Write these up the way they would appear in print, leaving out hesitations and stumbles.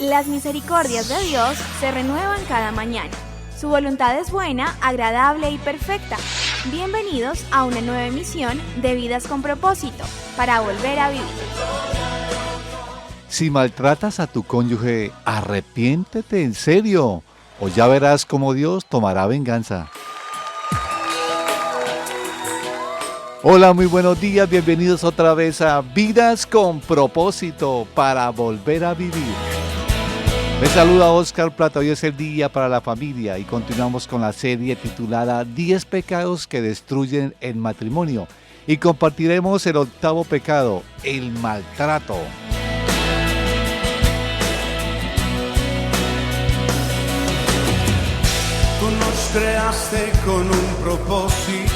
Las misericordias de Dios se renuevan cada mañana. Su voluntad es buena, agradable y perfecta. Bienvenidos a una nueva emisión de Vidas con Propósito, para volver a vivir. Si maltratas a tu cónyuge, arrepiéntete en serio, o ya verás cómo Dios tomará venganza. Hola, muy buenos días, bienvenidos otra vez a Vidas con Propósito, para volver a vivir. Me saluda Oscar Plata, hoy es el día para la familia y continuamos con la serie titulada 10 pecados que destruyen el matrimonio y compartiremos el octavo pecado, el maltrato. Tú nos creaste con un propósito.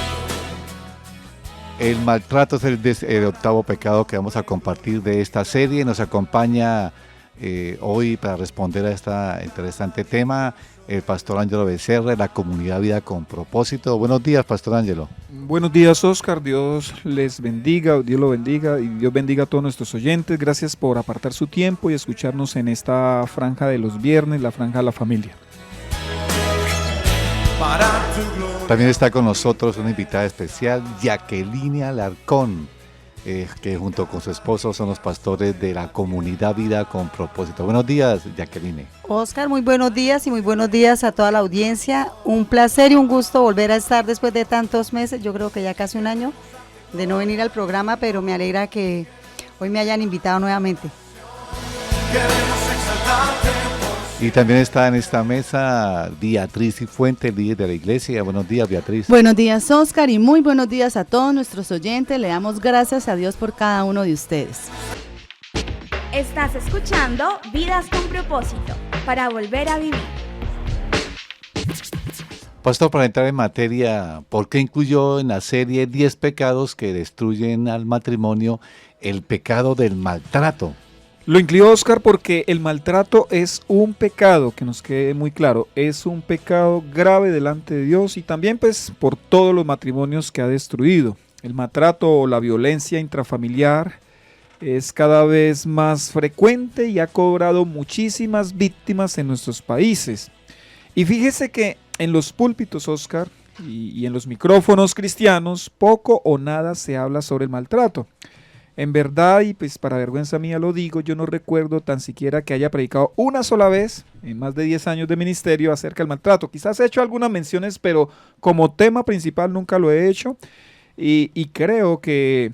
El maltrato es el octavo pecado que vamos a compartir de esta serie. Nos acompaña hoy para responder a este interesante tema el Pastor Ángelo Becerra de la Comunidad Vida con Propósito. Buenos días, Pastor Ángelo. Buenos días, Oscar. Dios les bendiga, Dios lo bendiga y Dios bendiga a todos nuestros oyentes. Gracias por apartar su tiempo y escucharnos en esta franja de los viernes, la franja de la familia. También está con nosotros una invitada especial, Jacqueline Alarcón, que junto con su esposo son los pastores de la Comunidad Vida con Propósito. Buenos días, Jacqueline. Oscar, muy buenos días y muy buenos días a toda la audiencia. Un placer y un gusto volver a estar después de tantos meses, yo creo que ya casi un año, de no venir al programa, pero me alegra que hoy me hayan invitado nuevamente. Y también está en esta mesa Beatriz Cifuentes, líder de la iglesia. Buenos días, Beatriz. Buenos días, Oscar, y muy buenos días a todos nuestros oyentes. Le damos gracias a Dios por cada uno de ustedes. Estás escuchando Vidas con Propósito, para volver a vivir. Pastor, para entrar en materia, ¿por qué incluyó en la serie 10 pecados que destruyen al matrimonio el pecado del maltrato? Lo incluyó, Oscar, porque el maltrato es un pecado, que nos quede muy claro, es un pecado grave delante de Dios y también pues por todos los matrimonios que ha destruido. El maltrato o la violencia intrafamiliar es cada vez más frecuente y ha cobrado muchísimas víctimas en nuestros países. Y fíjese que en los púlpitos, Oscar, y en los micrófonos cristianos, poco o nada se habla sobre el maltrato. En verdad, y pues para vergüenza mía lo digo, yo no recuerdo tan siquiera que haya predicado una sola vez en más de 10 años de ministerio acerca del maltrato. Quizás he hecho algunas menciones, pero como tema principal nunca lo he hecho. Y creo que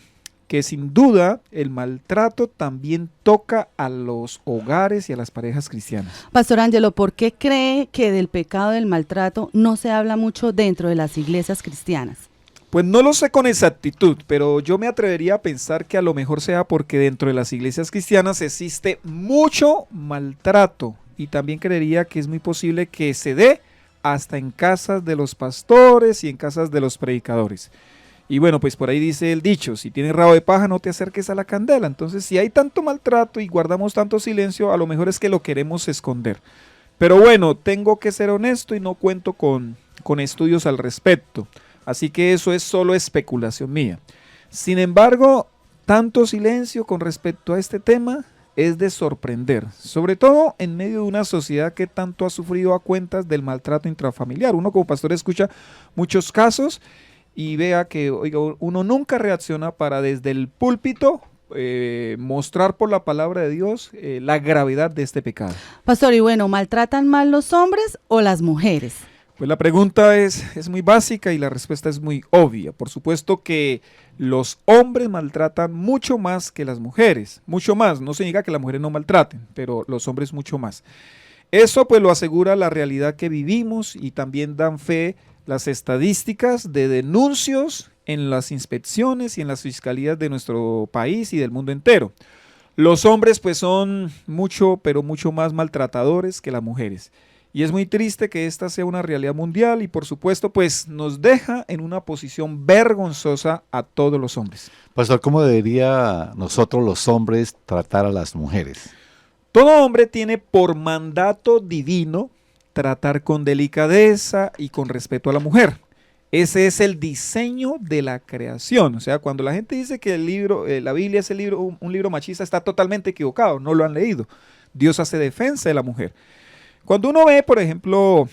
sin duda el maltrato también toca a los hogares y a las parejas cristianas. Pastor Ángelo, ¿por qué cree que del pecado del maltrato no se habla mucho dentro de las iglesias cristianas? Pues no lo sé con exactitud, pero yo me atrevería a pensar que a lo mejor sea porque dentro de las iglesias cristianas existe mucho maltrato y también creería que es muy posible que se dé hasta en casas de los pastores y en casas de los predicadores. Y bueno, pues por ahí dice el dicho, si tienes rabo de paja no te acerques a la candela. Entonces si hay tanto maltrato y guardamos tanto silencio, a lo mejor es que lo queremos esconder. Pero bueno, tengo que ser honesto y no cuento con estudios al respecto. Así que eso es solo especulación mía. Sin embargo, tanto silencio con respecto a este tema es de sorprender, sobre todo en medio de una sociedad que tanto ha sufrido a cuentas del maltrato intrafamiliar. Uno como pastor escucha muchos casos y vea que uno nunca reacciona para desde el púlpito mostrar por la palabra de Dios la gravedad de este pecado. Pastor, y bueno, ¿maltratan más los hombres o las mujeres? Pues la pregunta es muy básica y la respuesta es muy obvia. Por supuesto que los hombres maltratan mucho más que las mujeres, mucho más. No significa que las mujeres no maltraten, pero los hombres mucho más. Eso pues lo asegura la realidad que vivimos y también dan fe las estadísticas de denuncios en las inspecciones y en las fiscalías de nuestro país y del mundo entero. Los hombres pues son mucho, pero mucho más maltratadores que las mujeres. Y es muy triste que esta sea una realidad mundial y por supuesto pues nos deja en una posición vergonzosa a todos los hombres. Pastor, ¿cómo debería nosotros los hombres tratar a las mujeres? Todo hombre tiene por mandato divino tratar con delicadeza y con respeto a la mujer. Ese es el diseño de la creación. O sea, cuando la gente dice que la Biblia es un libro machista, está totalmente equivocado, no lo han leído. Dios hace defensa de la mujer. Cuando uno ve, por ejemplo,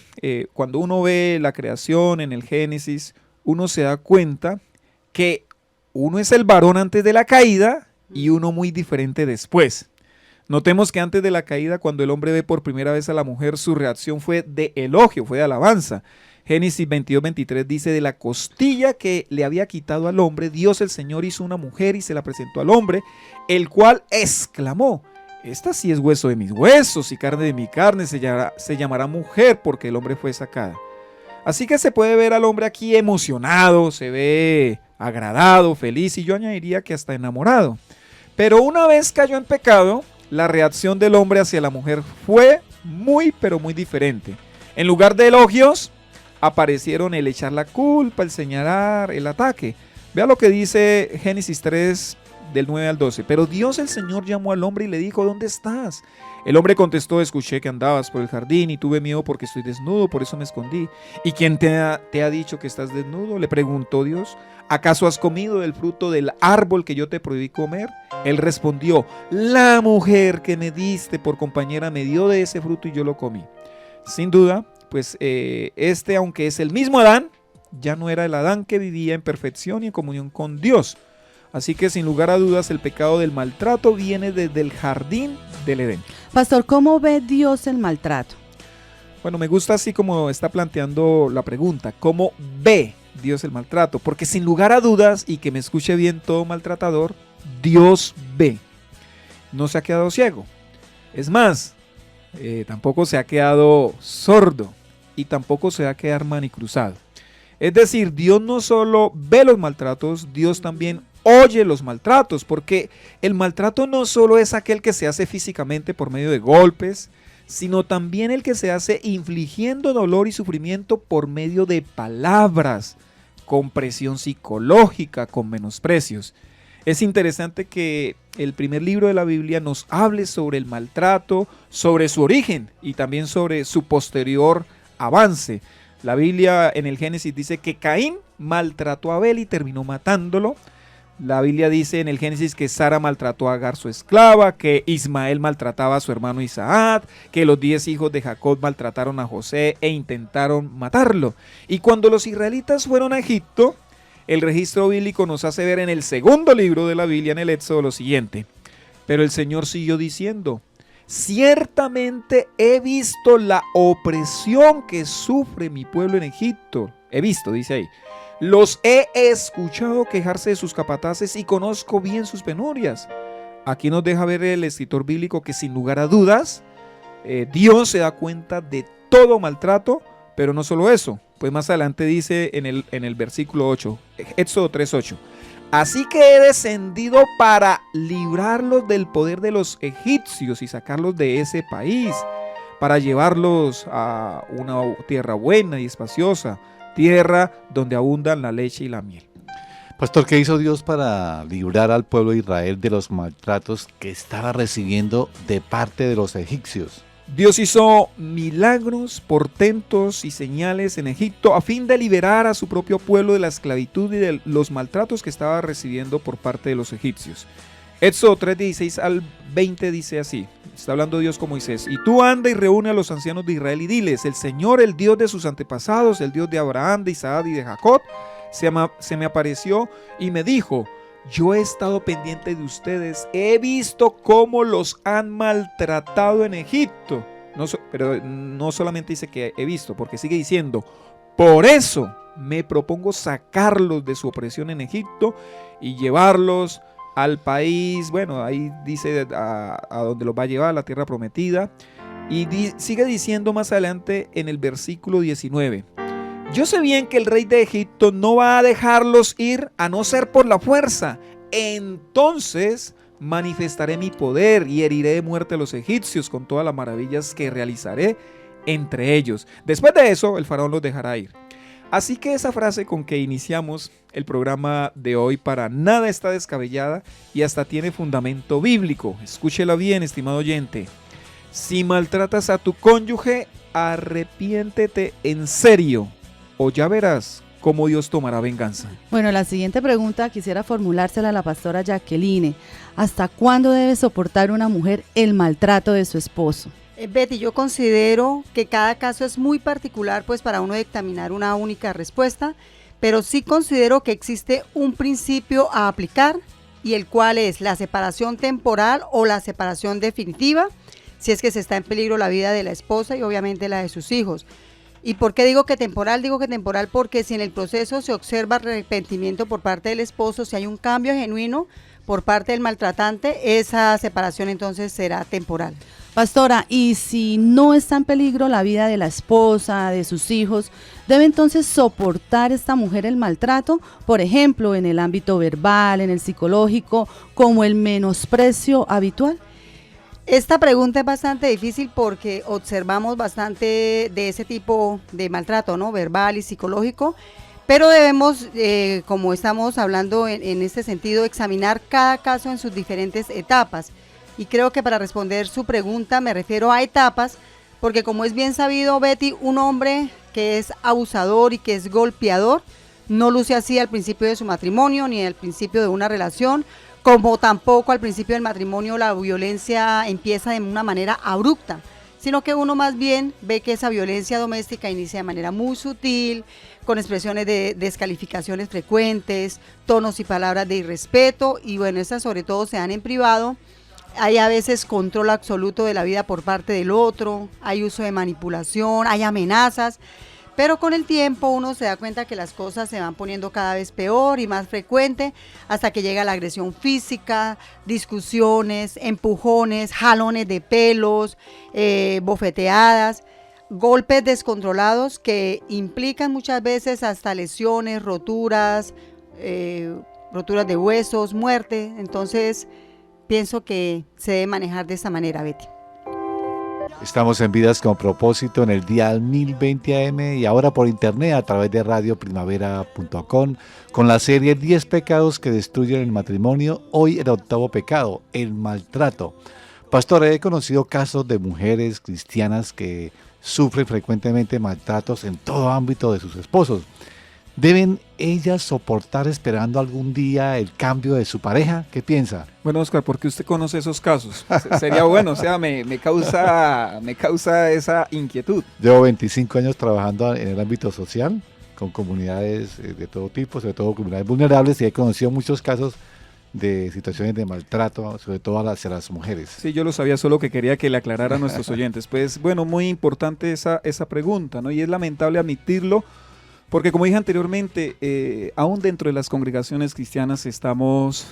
cuando uno ve la creación en el Génesis, uno se da cuenta que uno es el varón antes de la caída y uno muy diferente después. Notemos que antes de la caída, cuando el hombre ve por primera vez a la mujer, su reacción fue de elogio, fue de alabanza. Génesis 22-23 dice: de la costilla que le había quitado al hombre, Dios el Señor hizo una mujer y se la presentó al hombre, el cual exclamó: esta sí es hueso de mis huesos y carne de mi carne, se llamará mujer porque el hombre fue sacada. Así que se puede ver al hombre aquí emocionado, se ve agradado, feliz, y yo añadiría que hasta enamorado. Pero una vez cayó en pecado, la reacción del hombre hacia la mujer fue muy pero muy diferente. En lugar de elogios, aparecieron el echar la culpa, el señalar, el ataque. Vea lo que dice Génesis 3, del 9 al 12. Pero Dios el Señor llamó al hombre y le dijo: ¿dónde estás? El hombre contestó: escuché que andabas por el jardín y tuve miedo porque estoy desnudo, por eso me escondí. ¿Y quién te ha dicho que estás desnudo?, le preguntó Dios. ¿Acaso has comido del fruto del árbol que yo te prohibí comer? Él respondió: la mujer que me diste por compañera me dio de ese fruto y yo lo comí. Sin duda, pues aunque es el mismo Adán, ya no era el Adán que vivía en perfección y en comunión con Dios. Así que sin lugar a dudas el pecado del maltrato viene desde el jardín del Edén. Pastor, ¿cómo ve Dios el maltrato? Bueno, me gusta así como está planteando la pregunta: ¿cómo ve Dios el maltrato? Porque sin lugar a dudas, y que me escuche bien todo maltratador, Dios ve. No se ha quedado ciego. Es más, tampoco se ha quedado sordo y tampoco se va a quedar manicruzado. Es decir, Dios no solo ve los maltratos, Dios también oye los maltratos, porque el maltrato no solo es aquel que se hace físicamente por medio de golpes, sino también el que se hace infligiendo dolor y sufrimiento por medio de palabras, con presión psicológica, con menosprecios. Es interesante que el primer libro de la Biblia nos hable sobre el maltrato, sobre su origen y también sobre su posterior avance. La Biblia en el Génesis dice que Caín maltrató a Abel y terminó matándolo. La Biblia dice en el Génesis que Sara maltrató a Agar, su esclava, que Ismael maltrataba a su hermano Isaac, que los 10 hijos de Jacob maltrataron a José e intentaron matarlo. Y cuando los israelitas fueron a Egipto, el registro bíblico nos hace ver en el segundo libro de la Biblia, en el Éxodo, lo siguiente: pero el Señor siguió diciendo: ciertamente he visto la opresión que sufre mi pueblo en Egipto. He visto, dice ahí. Los he escuchado quejarse de sus capataces y conozco bien sus penurias. Aquí nos deja ver el escritor bíblico que sin lugar a dudas, Dios se da cuenta de todo maltrato, pero no solo eso. Pues más adelante dice en el versículo 8, Éxodo 3:8. Así que he descendido para librarlos del poder de los egipcios y sacarlos de ese país, para llevarlos a una tierra buena y espaciosa, tierra donde abundan la leche y la miel. Pastor, ¿qué hizo Dios para librar al pueblo de Israel de los maltratos que estaba recibiendo de parte de los egipcios? Dios hizo milagros, portentos y señales en Egipto a fin de liberar a su propio pueblo de la esclavitud y de los maltratos que estaba recibiendo por parte de los egipcios. Éxodo 3:16 al 20 dice así, está hablando Dios con Moisés: y tú anda y reúne a los ancianos de Israel y diles: el Señor, el Dios de sus antepasados, el Dios de Abraham, de Isaac y de Jacob, se me apareció y me dijo: yo he estado pendiente de ustedes, he visto cómo los han maltratado en Egipto. Pero no solamente dice que he visto, porque sigue diciendo: por eso me propongo sacarlos de su opresión en Egipto y llevarlos al país, bueno, ahí dice a donde los va a llevar, a la tierra prometida. Y sigue diciendo más adelante en el versículo 19: yo sé bien que el rey de Egipto no va a dejarlos ir a no ser por la fuerza. Entonces manifestaré mi poder y heriré de muerte a los egipcios con todas las maravillas que realizaré entre ellos. Después de eso, el faraón los dejará ir. Así que esa frase con que iniciamos el programa de hoy para nada está descabellada y hasta tiene fundamento bíblico. Escúchela bien, estimado oyente. Si maltratas a tu cónyuge, arrepiéntete en serio, o ya verás cómo Dios tomará venganza. Bueno, la siguiente pregunta quisiera formulársela a la pastora Jacqueline. ¿Hasta cuándo debe soportar una mujer el maltrato de su esposo? Betty, yo considero que cada caso es muy particular pues para uno dictaminar una única respuesta, pero sí considero que existe un principio a aplicar y el cual es la separación temporal o la separación definitiva, si es que se está en peligro la vida de la esposa y obviamente la de sus hijos. ¿Y por qué digo que temporal? Digo que temporal porque si en el proceso se observa arrepentimiento por parte del esposo, si hay un cambio genuino por parte del maltratante, esa separación entonces será temporal. Pastora, y si no está en peligro la vida de la esposa, de sus hijos, ¿debe entonces soportar esta mujer el maltrato? Por ejemplo, en el ámbito verbal, en el psicológico, como el menosprecio habitual. Esta pregunta es bastante difícil porque observamos bastante de ese tipo de maltrato, ¿no? Verbal y psicológico, pero debemos, como estamos hablando en este sentido, examinar cada caso en sus diferentes etapas. Y creo que para responder su pregunta me refiero a etapas, porque como es bien sabido, Betty, un hombre que es abusador y que es golpeador, no luce así al principio de su matrimonio ni al principio de una relación, como tampoco al principio del matrimonio la violencia empieza de una manera abrupta, sino que uno más bien ve que esa violencia doméstica inicia de manera muy sutil, con expresiones de descalificaciones frecuentes, tonos y palabras de irrespeto, y bueno, estas sobre todo se dan en privado. Hay a veces control absoluto de la vida por parte del otro, hay uso de manipulación, hay amenazas, pero con el tiempo uno se da cuenta que las cosas se van poniendo cada vez peor y más frecuente hasta que llega la agresión física, discusiones, empujones, jalones de pelos, bofeteadas, golpes descontrolados que implican muchas veces hasta lesiones, roturas de huesos, muerte. Entonces pienso que se debe manejar de esta manera, Betty. Estamos en Vidas con Propósito en el dial 1020 AM y ahora por internet a través de radioprimavera.com con la serie 10 pecados que destruyen el matrimonio. Hoy el octavo pecado, el maltrato. Pastor, he conocido casos de mujeres cristianas que sufren frecuentemente maltratos en todo ámbito de sus esposos. ¿Deben ellas soportar esperando algún día el cambio de su pareja? ¿Qué piensa? Bueno, Oscar, ¿por qué usted conoce esos casos? Sería bueno, o sea, me causa esa inquietud. Llevo 25 años trabajando en el ámbito social, con comunidades de todo tipo, sobre todo comunidades vulnerables, y he conocido muchos casos de situaciones de maltrato, sobre todo hacia las mujeres. Sí, yo lo sabía, solo que quería que le aclarara a nuestros oyentes. Pues bueno, muy importante esa pregunta, ¿no? Y es lamentable admitirlo, porque como dije anteriormente, aún dentro de las congregaciones cristianas estamos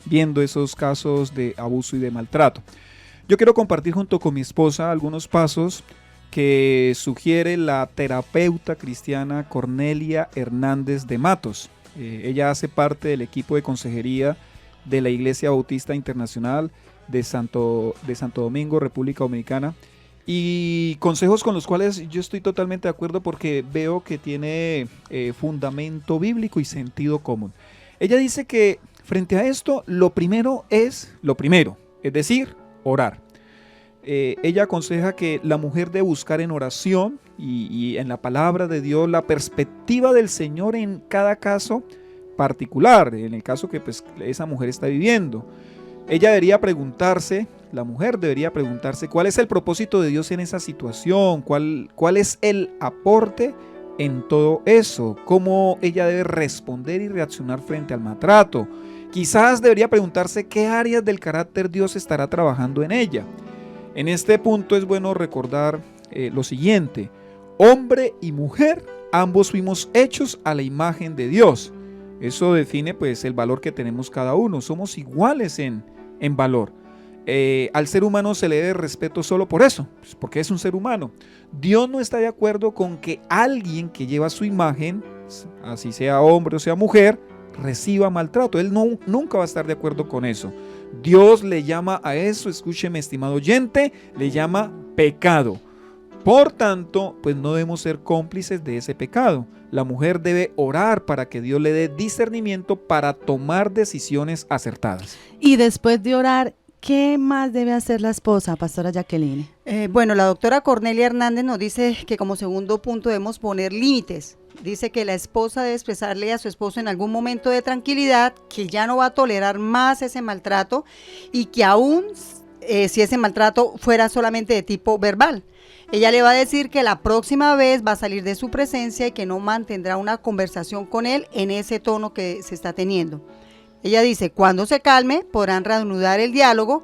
viendo esos casos de abuso y de maltrato. Yo quiero compartir junto con mi esposa algunos pasos que sugiere la terapeuta cristiana Cornelia Hernández de Matos. Ella hace parte del equipo de consejería de la Iglesia Bautista Internacional de Santo Domingo, República Dominicana, y consejos con los cuales yo estoy totalmente de acuerdo porque veo que tiene fundamento bíblico y sentido común. Ella dice que frente a esto, lo primero, es decir, orar. Ella aconseja que la mujer debe buscar en oración y en la palabra de Dios la perspectiva del Señor en cada caso particular, en el caso que pues, esa mujer está viviendo. Ella debería preguntarse, la mujer debería preguntarse cuál es el propósito de Dios en esa situación, cuál es el aporte en todo eso, cómo ella debe responder y reaccionar frente al maltrato. Quizás debería preguntarse qué áreas del carácter Dios estará trabajando en ella. En este punto es bueno recordar lo siguiente: hombre y mujer, ambos fuimos hechos a la imagen de Dios. Eso define pues el valor que tenemos cada uno, somos iguales en valor. Al ser humano se le debe respeto solo por eso, pues porque es un ser humano. Dios no está de acuerdo con que alguien que lleva su imagen, así sea hombre o sea mujer, reciba maltrato. Él nunca va a estar de acuerdo con eso. Dios le llama a eso, escúcheme estimado oyente, le llama pecado. Por tanto, pues no debemos ser cómplices de ese pecado. La mujer debe orar para que Dios le dé discernimiento para tomar decisiones acertadas. Y después de orar, ¿qué más debe hacer la esposa, pastora Jacqueline? Bueno, la doctora Cornelia Hernández nos dice que como segundo punto debemos poner límites Dice que la esposa debe expresarle a su esposo en algún momento de tranquilidad que ya no va a tolerar más ese maltrato y que aún si ese maltrato fuera solamente de tipo verbal. Ella le va a decir que la próxima vez va a salir de su presencia y que no mantendrá una conversación con él en ese tono que se está teniendo. Ella dice, cuando se calme, podrán reanudar el diálogo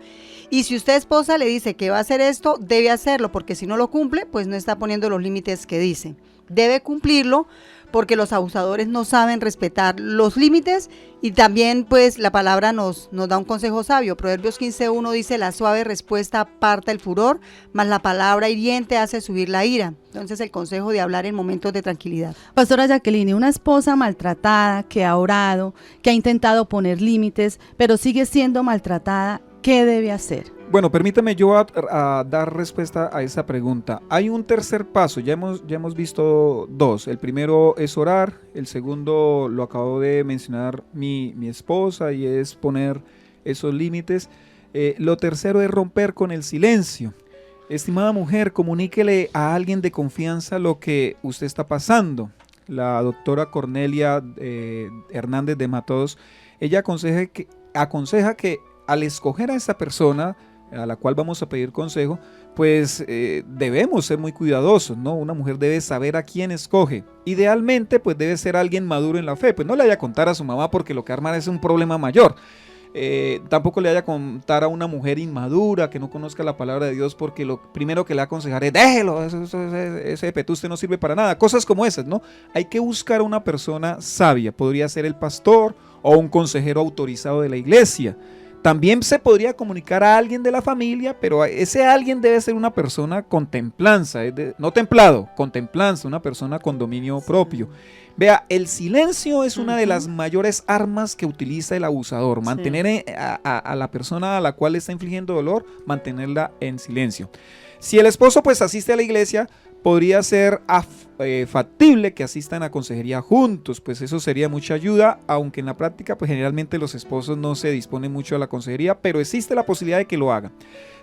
y si usted, esposa, le dice que va a hacer esto, debe hacerlo, porque si no lo cumple, pues no está poniendo los límites que dice. Debe cumplirlo porque los abusadores no saben respetar los límites y también pues la palabra nos da un consejo sabio. Proverbios 15:1 dice, la suave respuesta aparta el furor, mas la palabra hiriente hace subir la ira. Entonces el consejo de hablar en momentos de tranquilidad. Pastora Jacqueline, una esposa maltratada, que ha orado, que ha intentado poner límites, pero sigue siendo maltratada, ¿qué debe hacer? Bueno, permítame yo a dar respuesta a esa pregunta. Hay un tercer paso, ya hemos visto dos. El primero es orar, el segundo lo acabo de mencionar mi esposa y es poner esos límites. Lo tercero es romper con el silencio. Estimada mujer, comuníquele a alguien de confianza lo que usted está pasando. La doctora Cornelia Hernández de Matos, ella aconseja que al escoger a esa persona a la cual vamos a pedir consejo, pues debemos ser muy cuidadosos, ¿no? Una mujer debe saber a quién escoge. Idealmente, pues debe ser alguien maduro en la fe, pues no le vaya a contar a su mamá porque lo que arma es un problema mayor. Tampoco le vaya a contar a una mujer inmadura que no conozca la palabra de Dios porque lo primero que le aconsejaré, déjelo, ese petuste no sirve para nada, cosas como esas, ¿no? Hay que buscar a una persona sabia, podría ser el pastor o un consejero autorizado de la iglesia. También se podría comunicar a alguien de la familia, pero ese alguien debe ser una persona con templanza, no templado, con templanza, una persona con dominio propio. Vea, el silencio es una de las mayores armas que utiliza el abusador, mantener a la persona a la cual le está infligiendo dolor, mantenerla en silencio. Si el esposo pues asiste a la iglesia, podría ser factible que asistan a consejería juntos, pues eso sería mucha ayuda, aunque en la práctica pues generalmente los esposos no se disponen mucho a la consejería, pero existe la posibilidad de que lo hagan.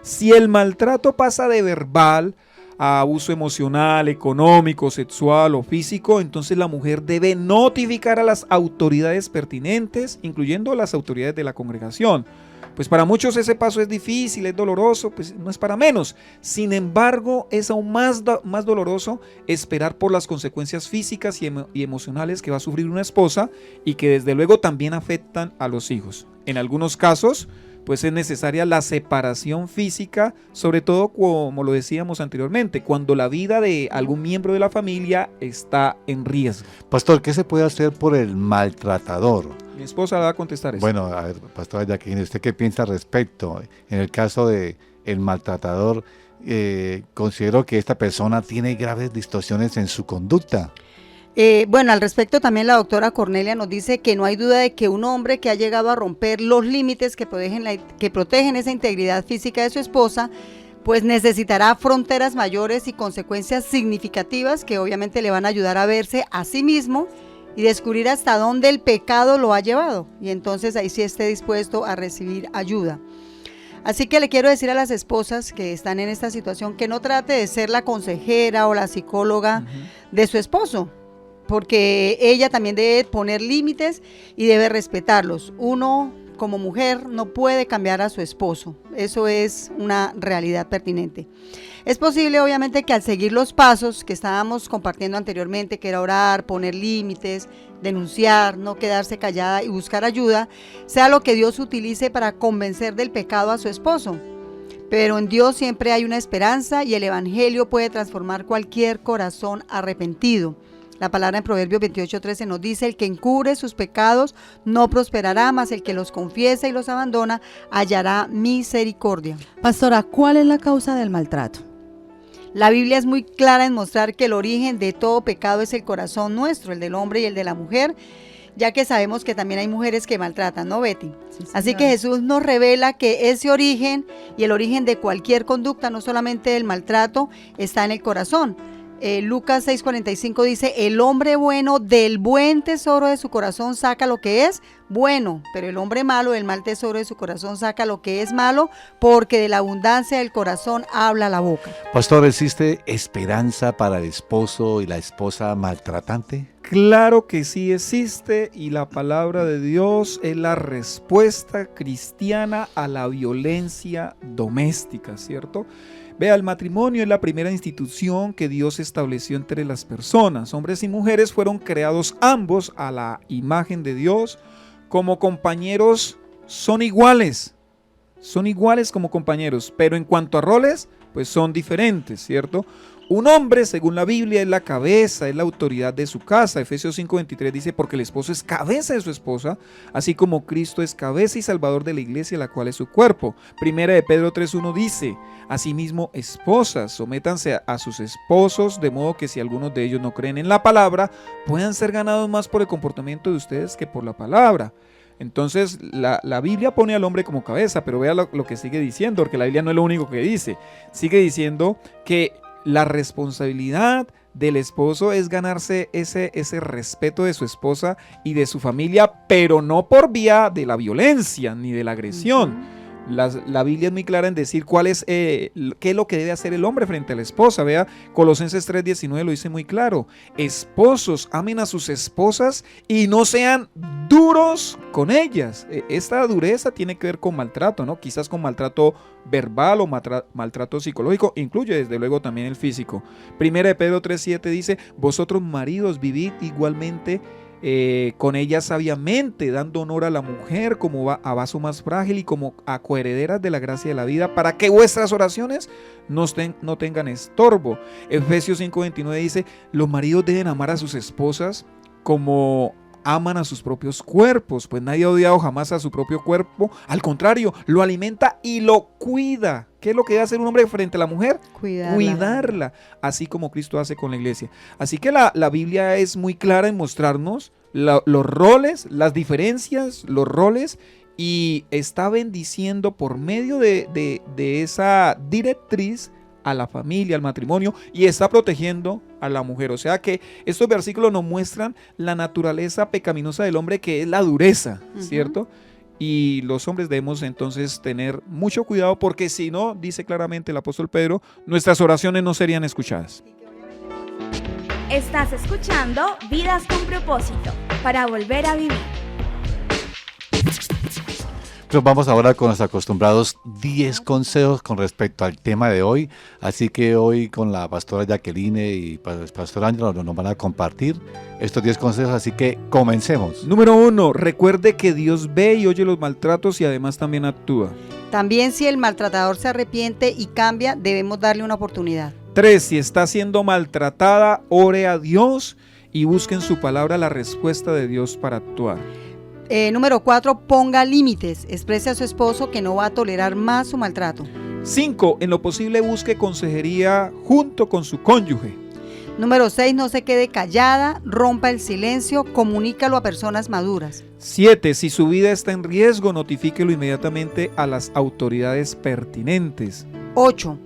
Si el maltrato pasa de verbal a abuso emocional, económico, sexual o físico, entonces la mujer debe notificar a las autoridades pertinentes, incluyendo las autoridades de la congregación. Pues para muchos ese paso es difícil, es doloroso, pues no es para menos. Sin embargo, es aún más doloroso esperar por las consecuencias físicas y emocionales que va a sufrir una esposa y que desde luego también afectan a los hijos. En algunos casos, pues es necesaria la separación física, sobre todo como lo decíamos anteriormente, cuando la vida de algún miembro de la familia está en riesgo. Pastor, ¿qué se puede hacer por el maltratador? Mi esposa va a contestar eso. Bueno, a ver, pastora Jacqueline, ¿usted qué piensa al respecto? En el caso de el maltratador, considero que esta persona tiene graves distorsiones en su conducta. Bueno, al respecto también la doctora Cornelia nos dice que no hay duda de que un hombre que ha llegado a romper los límites que protegen esa integridad física de su esposa, pues necesitará fronteras mayores y consecuencias significativas que obviamente le van a ayudar a verse a sí mismo y descubrir hasta dónde el pecado lo ha llevado, y entonces ahí sí esté dispuesto a recibir ayuda. Así que le quiero decir a las esposas que están en esta situación que no trate de ser la consejera o la psicóloga de su esposo, porque ella también debe poner límites y debe respetarlos. Uno como mujer no puede cambiar a su esposo, eso es una realidad pertinente. Es posible obviamente que al seguir los pasos que estábamos compartiendo anteriormente, que era orar, poner límites, denunciar, no quedarse callada y buscar ayuda, sea lo que Dios utilice para convencer del pecado a su esposo. Pero en Dios siempre hay una esperanza y el evangelio puede transformar cualquier corazón arrepentido. La palabra en Proverbios 28:13 nos dice, el que encubre sus pecados no prosperará, mas el que los confiesa y los abandona hallará misericordia. Pastora, ¿cuál es la causa del maltrato? La Biblia es muy clara en mostrar que el origen de todo pecado es el corazón nuestro, el del hombre y el de la mujer, ya que sabemos que también hay mujeres que maltratan, ¿no, Betty? Sí, así que Jesús nos revela que ese origen y el origen de cualquier conducta, no solamente del maltrato, está en el corazón. Lucas 6:45 dice, el hombre bueno del buen tesoro de su corazón saca lo que es bueno, pero el hombre malo del mal tesoro de su corazón saca lo que es malo, porque de la abundancia del corazón habla la boca. Pastor, ¿existe esperanza para el esposo y la esposa maltratante? Claro que sí existe, y la palabra de Dios es la respuesta cristiana a la violencia doméstica, ¿cierto? Vea, el matrimonio es la primera institución que Dios estableció entre las personas. Hombres y mujeres fueron creados ambos a la imagen de Dios. Como compañeros son iguales como compañeros, pero en cuanto a roles, pues son diferentes, ¿cierto? Un hombre, según la Biblia, es la cabeza, es la autoridad de su casa. Efesios 5:23 dice, porque el esposo es cabeza de su esposa, así como Cristo es cabeza y salvador de la iglesia, la cual es su cuerpo. Primera de Pedro 3:1 dice, asimismo, esposas, sométanse a sus esposos, de modo que si algunos de ellos no creen en la palabra, puedan ser ganados más por el comportamiento de ustedes que por la palabra. Entonces la Biblia pone al hombre como cabeza, pero vea lo que sigue diciendo, porque la Biblia no es lo único que dice. Sigue diciendo que la responsabilidad del esposo es ganarse ese respeto de su esposa y de su familia, pero no por vía de la violencia ni de la agresión. La Biblia es muy clara en decir qué es lo que debe hacer el hombre frente a la esposa. Vea, Colosenses 3:19 lo dice muy claro. Esposos, amen a sus esposas y no sean duros con ellas. Esta dureza tiene que ver con maltrato, ¿no? Quizás con maltrato verbal o maltrato psicológico, incluye desde luego también el físico. Primera de Pedro 3:7 dice, vosotros maridos vivid igualmente con ella sabiamente, dando honor a la mujer como a vaso más frágil y como a coherederas de la gracia de la vida, para que vuestras oraciones no tengan estorbo. Efesios 5:29 dice, los maridos deben amar a sus esposas como aman a sus propios cuerpos, pues nadie ha odiado jamás a su propio cuerpo, al contrario, lo alimenta y lo cuida. ¿Qué es lo que debe hacer un hombre frente a la mujer? Cuidarla, así como Cristo hace con la iglesia. Así que la Biblia es muy clara en mostrarnos los roles, las diferencias, los roles, y está bendiciendo por medio de esa directriz a la familia, al matrimonio, y está protegiendo a la mujer. O sea que estos versículos nos muestran la naturaleza pecaminosa del hombre, que es la dureza, ¿cierto? Y los hombres debemos entonces tener mucho cuidado, porque si no, dice claramente el apóstol Pedro, nuestras oraciones no serían escuchadas. Estás escuchando Vidas con Propósito, para volver a vivir. Nos vamos ahora con los acostumbrados 10 consejos con respecto al tema de hoy. Así que hoy con la pastora Jacqueline y el pastor Ángelo nos van a compartir estos 10 consejos, así que comencemos. Número 1, recuerde que Dios ve y oye los maltratos y además también actúa. También, si el maltratador se arrepiente y cambia, debemos darle una oportunidad. 3, si está siendo maltratada, ore a Dios y busque en su palabra la respuesta de Dios para actuar. Número 4, ponga límites. Exprese a su esposo que no va a tolerar más su maltrato. 5, en lo posible busque consejería junto con su cónyuge. Número 6, no se quede callada, rompa el silencio, comunícalo a personas maduras. 7, si su vida está en riesgo, notifíquelo inmediatamente a las autoridades pertinentes. 8,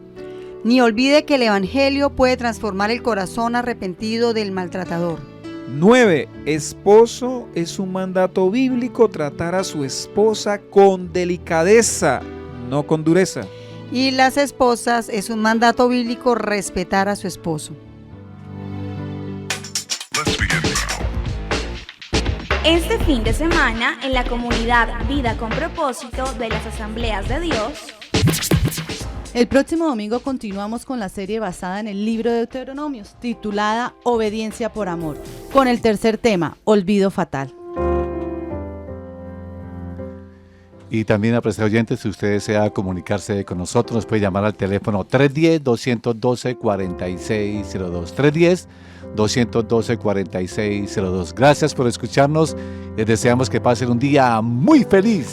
ni olvide que el evangelio puede transformar el corazón arrepentido del maltratador. 9, esposo, es un mandato bíblico tratar a su esposa con delicadeza, no con dureza. Y las esposas, es un mandato bíblico respetar a su esposo. Este fin de semana, en la comunidad Vida con Propósito de las Asambleas de Dios, el próximo domingo continuamos con la serie basada en el libro de Deuteronomios, titulada Obediencia por Amor, con el tercer tema, Olvido Fatal. Y también, apreciados oyentes, si usted desea comunicarse con nosotros, nos puede llamar al teléfono 310-212-4602. 310-212-4602. Gracias por escucharnos. Les deseamos que pasen un día muy feliz.